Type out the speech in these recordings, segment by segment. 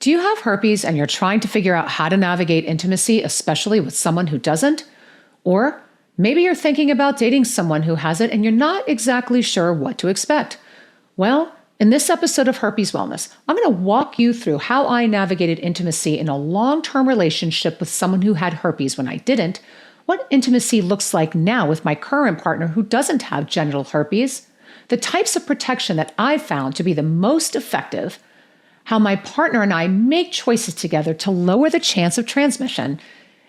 Do you have herpes and you're trying to figure out how to navigate intimacy, especially with someone who doesn't? Or maybe you're thinking about dating someone who has it and you're not exactly sure what to expect. Well, in this episode of Herpes Wellness, I'm going to walk you through how I navigated intimacy in a long-term relationship with someone who had herpes when I didn't, what intimacy looks like now with my current partner who doesn't have genital herpes, the types of protection that I've found to be the most effective, how my partner and I make choices together to lower the chance of transmission,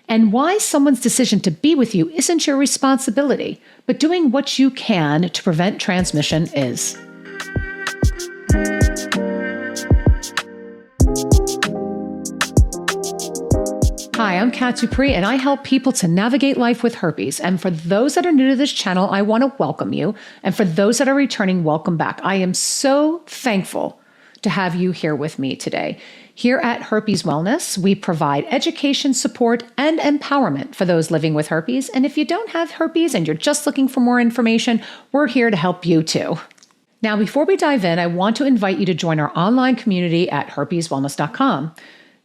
and why someone's decision to be with you isn't your responsibility, but doing what you can to prevent transmission is. Hi, I'm Dupree, and I help people to navigate life with herpes. And for those that are new to this channel, I want to welcome you. And for those that are returning, welcome back. I am so thankful to have you here with me today. Here at Herpes Wellness, we provide education, support, and empowerment for those living with herpes. And if you don't have herpes and you're just looking for more information, we're here to help you too. Now, before we dive in, I want to invite you to join our online community at herpeswellness.com.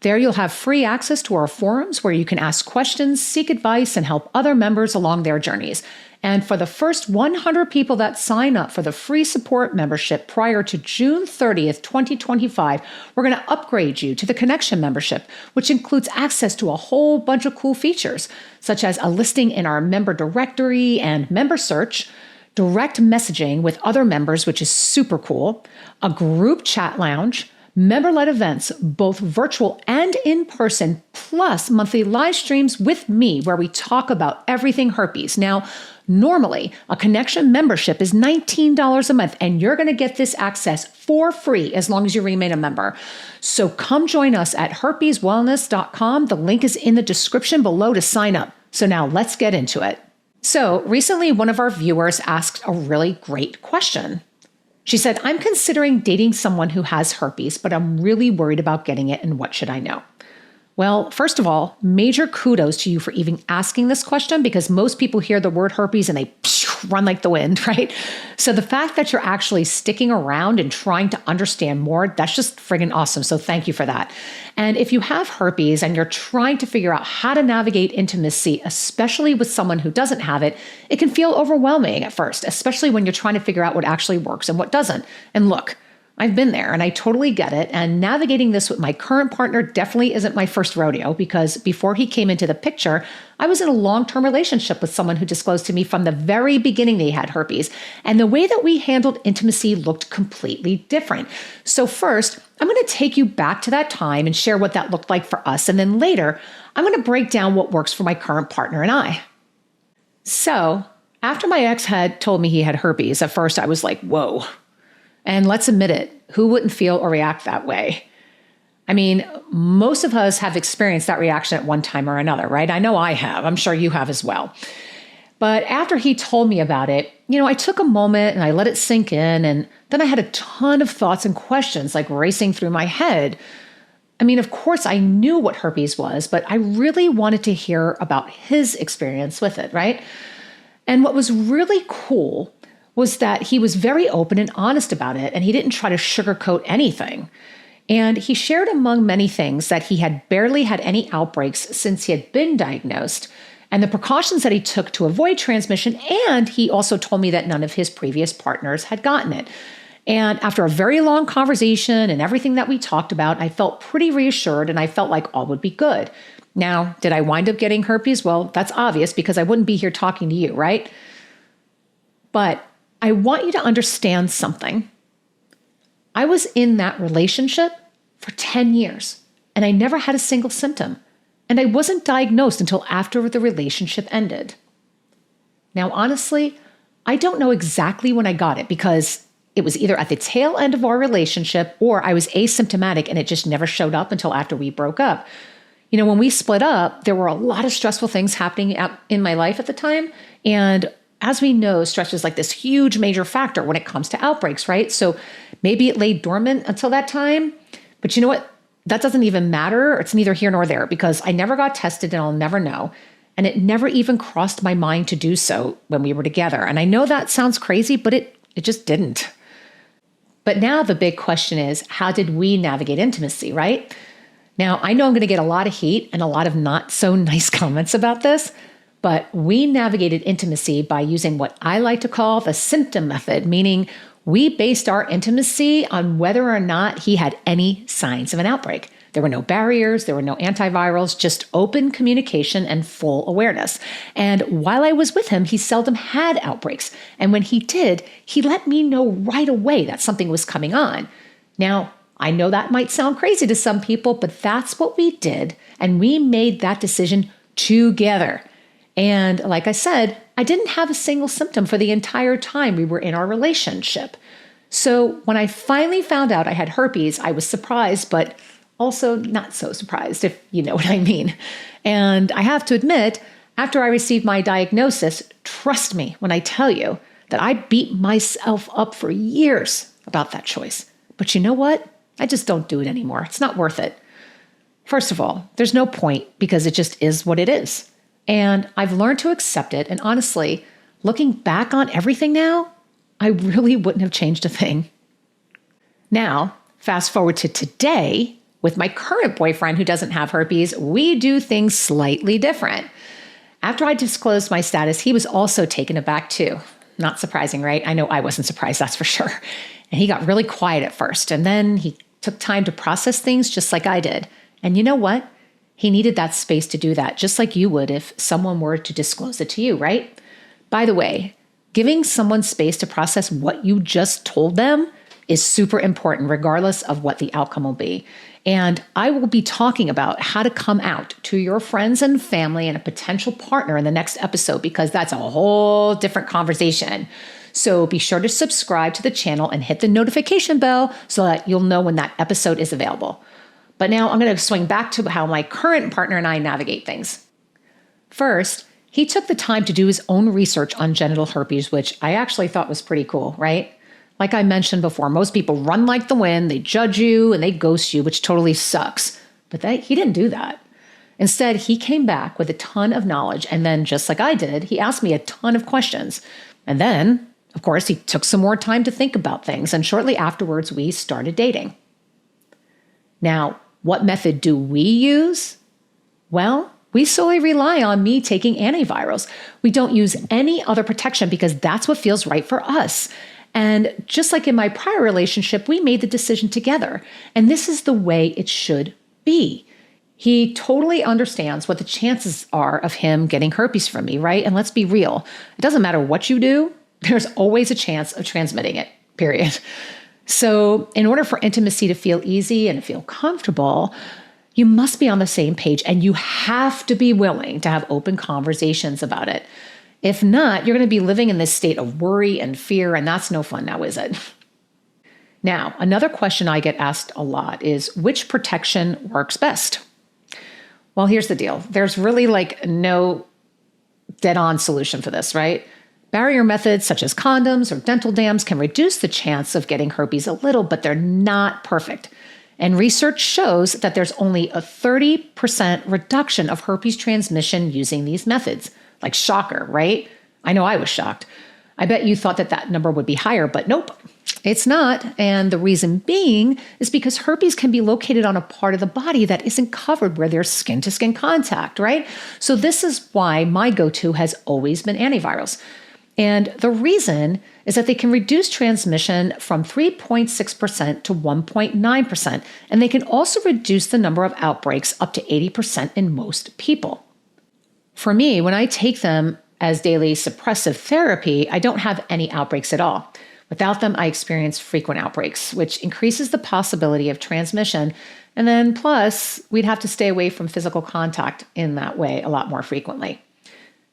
There you'll have free access to our forums where you can ask questions, seek advice, and help other members along their journeys. And for the first 100 people that sign up for the free support membership prior to June 30th, 2025, we're going to upgrade you to the Connection membership, which includes access to a whole bunch of cool features, such as a listing in our member directory and member search, direct messaging with other members, which is super cool, a group chat lounge, member-led events, both virtual and in person, plus monthly live streams with me where we talk about everything herpes. Now, normally, a Connection membership is $19 a month, and you're going to get this access for free as long as you remain a member. So come join us at herpeswellness.com. The link is in the description below to sign up. So now let's get into it. So recently, one of our viewers asked a really great question. She said, I'm considering dating someone who has herpes, but I'm really worried about getting it, and what should I know? Well, first of all, major kudos to you for even asking this question, because most people hear the word herpes and they run like the wind, right? So the fact that you're actually sticking around and trying to understand more, that's just friggin' awesome. So thank you for that. And if you have herpes and you're trying to figure out how to navigate intimacy, especially with someone who doesn't have it, it can feel overwhelming at first, especially when you're trying to figure out what actually works and what doesn't. And look, I've been there and I totally get it. And navigating this with my current partner definitely isn't my first rodeo, because before he came into the picture, I was in a long-term relationship with someone who disclosed to me from the very beginning they had herpes. And the way that we handled intimacy looked completely different. So first, I'm going to take you back to that time and share what that looked like for us. And then later, I'm going to break down what works for my current partner and I. So after my ex had told me he had herpes, at first I was like, whoa. And let's admit it, who wouldn't feel or react that way? I mean, most of us have experienced that reaction at one time or another, right? I know I have. I'm sure you have as well. But after he told me about it, I took a moment and I let it sink in. And then I had a ton of thoughts and questions like racing through my head. I mean, of course, I knew what herpes was, but I really wanted to hear about his experience with it, right? And what was really cool was that he was very open and honest about it, and he didn't try to sugarcoat anything. And he shared among many things that he had barely had any outbreaks since he had been diagnosed, and the precautions that he took to avoid transmission, and he also told me that none of his previous partners had gotten it. And after a very long conversation and everything that we talked about, I felt pretty reassured, and I felt like all would be good. Now, did I wind up getting herpes? Well, that's obvious because I wouldn't be here talking to you, right? But I want you to understand something. I was in that relationship for 10 years and I never had a single symptom. And I wasn't diagnosed until after the relationship ended. Now, honestly, I don't know exactly when I got it, because it was either at the tail end of our relationship or I was asymptomatic and it just never showed up until after we broke up. When we split up, there were a lot of stressful things happening in my life at the time. And as we know, stress is like this huge major factor when it comes to outbreaks, right? So maybe it lay dormant until that time, but you know what? That doesn't even matter. It's neither here nor there, because I never got tested and I'll never know. And it never even crossed my mind to do so when we were together. And I know that sounds crazy, but it just didn't. But now the big question is, how did we navigate intimacy, right? Now, I know I'm going to get a lot of heat and a lot of not so nice comments about this, but we navigated intimacy by using what I like to call the symptom method, meaning we based our intimacy on whether or not he had any signs of an outbreak. There were no barriers, there were no antivirals, just open communication and full awareness. And while I was with him, he seldom had outbreaks. And when he did, he let me know right away that something was coming on. Now, I know that might sound crazy to some people, but that's what we did. And we made that decision together. And like I said, I didn't have a single symptom for the entire time we were in our relationship. So when I finally found out I had herpes, I was surprised, but also not so surprised, if you know what I mean. And I have to admit, after I received my diagnosis, trust me when I tell you that I beat myself up for years about that choice. But you know what? I just don't do it anymore. It's not worth it. First of all, there's no point because it just is what it is. And I've learned to accept it. And honestly, looking back on everything now, I really wouldn't have changed a thing. Now, fast forward to today, with my current boyfriend who doesn't have herpes, we do things slightly different. After I disclosed my status, he was also taken aback too. Not surprising, right? I know I wasn't surprised, that's for sure. And he got really quiet at first, and then he took time to process things just like I did. And you know what? He needed that space to do that, just like you would if someone were to disclose it to you, right? By the way, giving someone space to process what you just told them is super important, regardless of what the outcome will be. And I will be talking about how to come out to your friends and family and a potential partner in the next episode, because that's a whole different conversation. So be sure to subscribe to the channel and hit the notification bell so that you'll know when that episode is available. But now I'm going to swing back to how my current partner and I navigate things. First, he took the time to do his own research on genital herpes, which I actually thought was pretty cool, right? Like I mentioned before, most people run like the wind, they judge you and they ghost you, which totally sucks. But he didn't do that. Instead, he came back with a ton of knowledge. And then just like I did, he asked me a ton of questions. And then, of course, he took some more time to think about things. And shortly afterwards, we started dating. Now, what method do we use? Well, we solely rely on me taking antivirals. We don't use any other protection because that's what feels right for us. And just like in my prior relationship, we made the decision together. And this is the way it should be. He totally understands what the chances are of him getting herpes from me, right? And let's be real. It doesn't matter what you do, there's always a chance of transmitting it, period. So in order for intimacy to feel easy and feel comfortable, you must be on the same page and you have to be willing to have open conversations about it. If not, you're going to be living in this state of worry and fear, and that's no fun now, is it? Now, another question I get asked a lot is, which protection works best? Well, here's the deal. There's really no dead-on solution for this, right? Barrier methods such as condoms or dental dams can reduce the chance of getting herpes a little, but they're not perfect. And research shows that there's only a 30% reduction of herpes transmission using these methods. Like, shocker, right? I know I was shocked. I bet you thought that number would be higher, but nope, it's not. And the reason being is because herpes can be located on a part of the body that isn't covered where there's skin-to-skin contact, right? So this is why my go-to has always been antivirals. And the reason is that they can reduce transmission from 3.6% to 1.9%. And they can also reduce the number of outbreaks up to 80% in most people. For me, when I take them as daily suppressive therapy, I don't have any outbreaks at all. Without them, I experience frequent outbreaks, which increases the possibility of transmission. And then plus, we'd have to stay away from physical contact in that way a lot more frequently.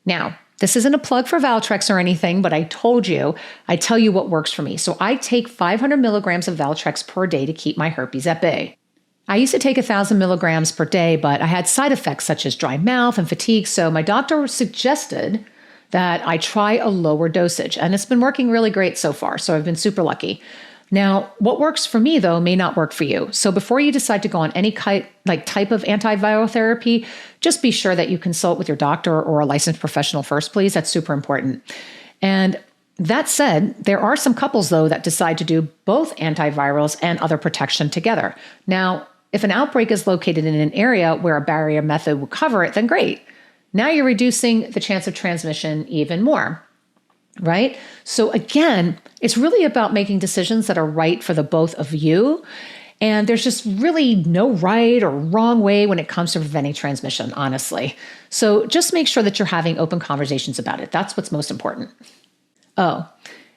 Now, this isn't a plug for Valtrex or anything, but I tell you what works for me. So I take 500 milligrams of Valtrex per day to keep my herpes at bay. I used to take 1,000 milligrams per day, but I had side effects such as dry mouth and fatigue. So my doctor suggested that I try a lower dosage, and it's been working really great so far. So I've been super lucky. Now, what works for me, though, may not work for you. So before you decide to go on any type of antiviral therapy, just be sure that you consult with your doctor or a licensed professional first, please. That's super important. And that said, there are some couples, though, that decide to do both antivirals and other protection together. Now, if an outbreak is located in an area where a barrier method will cover it, then great. Now you're reducing the chance of transmission even more, right? So again, it's really about making decisions that are right for the both of you. And there's just really no right or wrong way when it comes to preventing transmission, honestly. So just make sure that you're having open conversations about it. That's what's most important. Oh,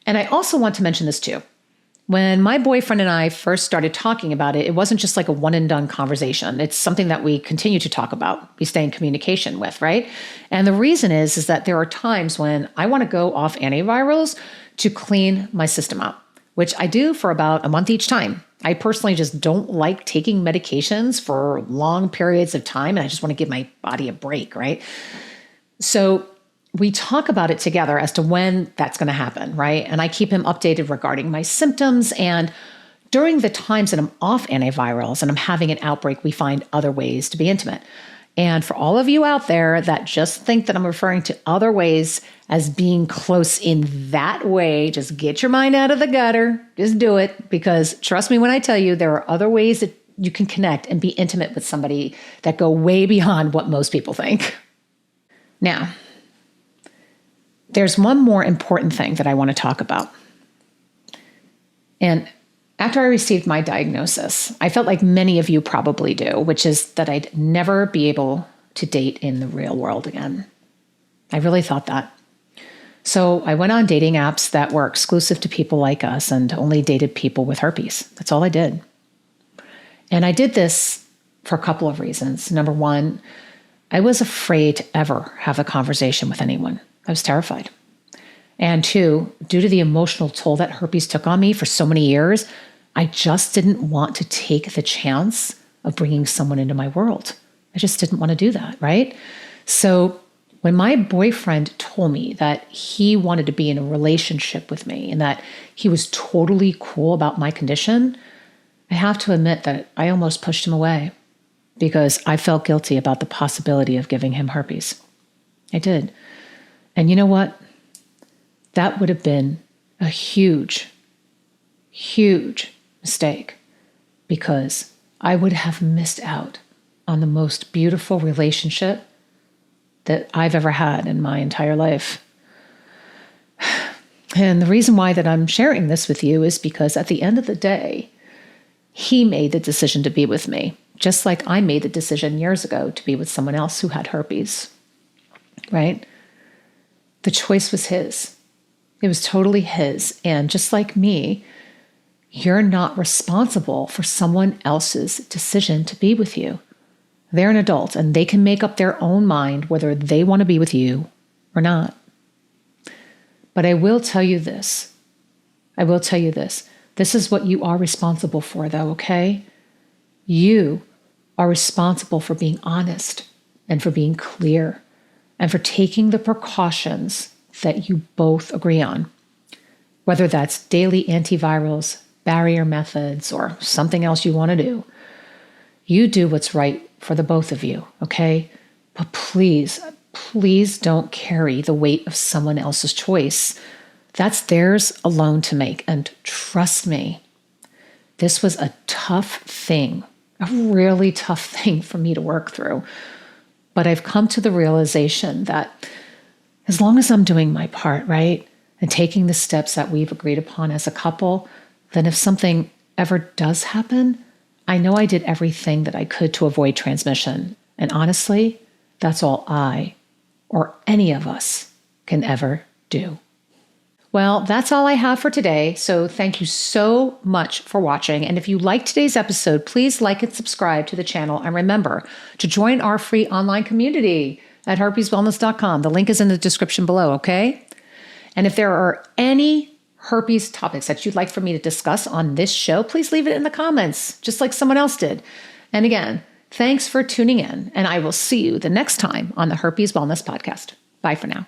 and I also want to mention this too. When my boyfriend and I first started talking about it, it wasn't just like a one and done conversation. It's something that we continue to talk about, we stay in communication with, right? And the reason is that there are times when I want to go off antivirals to clean my system out, which I do for about a month each time. I personally just don't like taking medications for long periods of time, and I just want to give my body a break, right? So we talk about it together as to when that's going to happen, right? And I keep him updated regarding my symptoms. And during the times that I'm off antivirals and I'm having an outbreak, we find other ways to be intimate. And for all of you out there that just think that I'm referring to other ways as being close in that way, just get your mind out of the gutter. Just do it. Because trust me when I tell you, there are other ways that you can connect and be intimate with somebody that go way beyond what most people think. Now, there's one more important thing that I want to talk about. And after I received my diagnosis, I felt like many of you probably do, which is that I'd never be able to date in the real world again. I really thought that. So I went on dating apps that were exclusive to people like us and only dated people with herpes. That's all I did. And I did this for a couple of reasons. Number one, I was afraid to ever have a conversation with anyone. I was terrified. And two, due to the emotional toll that herpes took on me for so many years, I just didn't want to take the chance of bringing someone into my world. I just didn't want to do that, right? So when my boyfriend told me that he wanted to be in a relationship with me and that he was totally cool about my condition, I have to admit that I almost pushed him away because I felt guilty about the possibility of giving him herpes. I did. And you know what? That would have been a huge, huge mistake because I would have missed out on the most beautiful relationship that I've ever had in my entire life. And the reason why that I'm sharing this with you is because at the end of the day, he made the decision to be with me, just like I made the decision years ago to be with someone else who had herpes, right? The choice was his. It was totally his. And just like me, you're not responsible for someone else's decision to be with you. They're an adult and they can make up their own mind whether they want to be with you or not. But I will tell you this. This is what you are responsible for, though, okay? You are responsible for being honest and for being clear and for taking the precautions that you both agree on, whether that's daily antivirals, barrier methods, or something else you want to do. You do what's right for the both of you, okay? But please, please don't carry the weight of someone else's choice. That's theirs alone to make. And trust me, this was a tough thing, a really tough thing for me to work through. But I've come to the realization that as long as I'm doing my part, right, and taking the steps that we've agreed upon as a couple, then if something ever does happen, I know I did everything that I could to avoid transmission. And honestly, that's all I or any of us can ever do. Well, that's all I have for today. So thank you so much for watching. And if you liked today's episode, please like and subscribe to the channel. And remember to join our free online community at herpeswellness.com. The link is in the description below, okay? And if there are any herpes topics that you'd like for me to discuss on this show, please leave it in the comments, just like someone else did. And again, thanks for tuning in, and I will see you the next time on the Herpes Wellness Podcast. Bye for now.